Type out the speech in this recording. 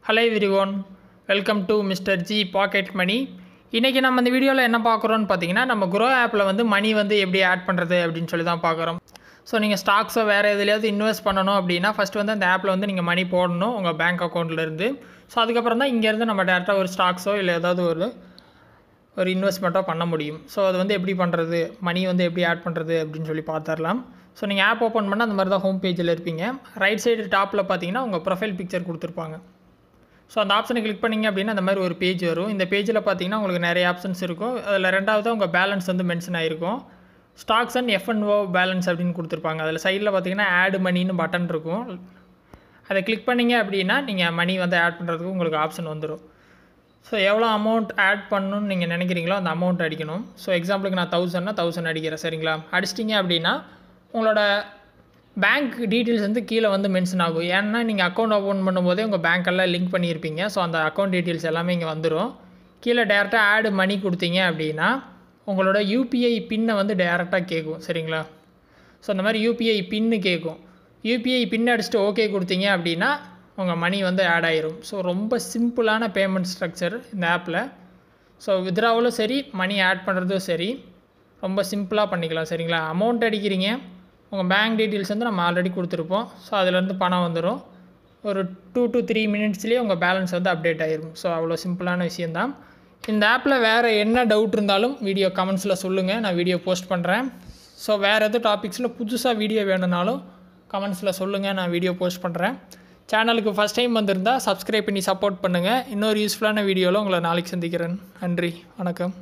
Hello everyone, welcome to Mr. G Pocket Money. இன்றைக்கி நம்ம இந்த வீடியோவில் என்ன பார்க்குறோன்னு பார்த்தீங்கன்னா, நம்ம க்ரோ ஆப்பில் வந்து மணி வந்து எப்படி ஆட் பண்ணுறது அப்படின்னு சொல்லி தான் பார்க்குறோம். ஸோ நீங்கள் ஸ்டாக்ஸோ வேறு எதுலையாவது இன்வெஸ்ட் பண்ணணும் அப்படின்னா ஃபஸ்ட்டு வந்து அந்த ஆப்பில் வந்து நீங்கள் மணி போடணும் உங்கள் பேங்க் அக்கௌண்ட்லேருந்து. ஸோ அதுக்கப்புறம் தான் இங்கேருந்து நம்ம டேரெக்டாக ஒரு ஸ்டாக்ஸோ இல்லை ஏதாவது ஒரு இன்வெஸ்ட்மெண்ட்டோ பண்ண முடியும். ஸோ அது வந்து எப்படி பண்ணுறது, மணி வந்து எப்படி ஆட் பண்ணுறது அப்படின்னு சொல்லி பார்த்துடலாம். ஸோ நீங்கள் ஆப் ஓப்பன் பண்ணால் அந்த மாதிரி தான் ஹோம் பேஜில் இருப்பீங்க. ரைட் சைடு டாப்பில் பார்த்தீங்கன்னா உங்கள் ப்ரொஃபைல் பிக்சர் கொடுத்துருப்பாங்க. ஸோ அந்த ஆப்ஷனை கிளிக் பண்ணிங்க அப்படின்னா அந்த மாதிரி ஒரு பேஜ் வரும். இந்த பேஜில் பார்த்தீங்கன்னா உங்களுக்கு நிறைய ஆப்ஷன்ஸ் இருக்கும். அதில் ரெண்டாவது உங்கள் பேலன்ஸ் வந்து மென்ஷன் ஆகிருக்கும். ஸ்டாக்ஸ் அண்ட் F&O பேலன்ஸ் அப்படின்னு கொடுத்துருப்பாங்க. அதில் சைடில் பார்த்தீங்கன்னா ஆட் மணின்னு பட்டன் இருக்கும். அதை கிளிக் பண்ணிங்க அப்படின்னா நீங்கள் மணி வந்து ஆட் பண்ணுறதுக்கு உங்களுக்கு ஆப்ஷன் வந்துடும். ஸோ எவ்வளோ அமௌண்ட் ஆட் பண்ணணும்னு நீங்கள் நினைக்கிறீங்களோ அந்த அமௌண்ட் அடிக்கணும். ஸோ எக்ஸாம்பிளுக்கு நான் 1000 அடிக்கிறேன், சரிங்களா? அடிச்சிட்டிங்க அப்படின்னா உங்களோட பேங்க் டீட்டெயில்ஸ் வந்து கீழே வந்து மென்ஷன் ஆகும். ஏன்னா நீங்கள் அக்கௌண்ட் ஓப்பன் பண்ணும்போதே உங்கள் பேங்க்கெல்லாம் லிங்க் பண்ணியிருப்பீங்க. ஸோ அந்த அக்கௌண்ட் டீட்டெயில்ஸ் எல்லாமே இங்கே வந்துடும். கீழே டேரெக்டாக ஆட் மணி கொடுத்தீங்க அப்படின்னா உங்களோட UPI பின்னை வந்து டேரெக்டாக கேட்கும், சரிங்களா? ஸோ அந்த மாதிரி UPI பின்னு கேட்கும். UPI பின் அடிச்சுட்டு ஓகே கொடுத்தீங்க அப்படின்னா உங்கள் மணி வந்து ஆட் ஆயிரும். ஸோ ரொம்ப சிம்பிளான பேமெண்ட் ஸ்ட்ரக்சர் இந்த ஆப்பில். ஸோ வித்ட்ராவலும் சரி, மணி ஆட் பண்ணுறதும் சரி, ரொம்ப சிம்பிளாக பண்ணிக்கலாம், சரிங்களா? அமௌண்ட் அடிக்கிறீங்க, உங்கள் பேங்க் டீட்டெயில்ஸ் வந்து நம்ம ஆல்ரெடி கொடுத்துருப்போம். ஸோ அதுலேருந்து பணம் வந்துடும். ஒரு 2 to 3 மினிட்ஸ்லேயே உங்கள் பேலன்ஸ் வந்து அப்டேட் ஆகிரும். ஸோ அவ்வளோ சிம்பிளான விஷயந்தான். இந்த ஆப்பில் வேறு என்ன டவுட் இருந்தாலும் வீடியோ கமெண்ட்ஸில் சொல்லுங்கள், நான் வீடியோ போஸ்ட் பண்ணுறேன். ஸோ வேறு எதுவும் டாபிக்ஸில் புதுசாக வீடியோ வேணும்னாலும் கமெண்ட்ஸில் சொல்லுங்கள், நான் வீடியோ போஸ்ட் பண்ணுறேன். சேனலுக்கு ஃபஸ்ட் டைம் வந்திருந்தால் சப்ஸ்கிரைப் பண்ணி சப்போர்ட் பண்ணுங்கள். இன்னொரு யூஸ்ஃபுல்லான வீடியோவில் உங்களை நாளைக்கு சந்திக்கிறேன். நன்றி, வணக்கம்.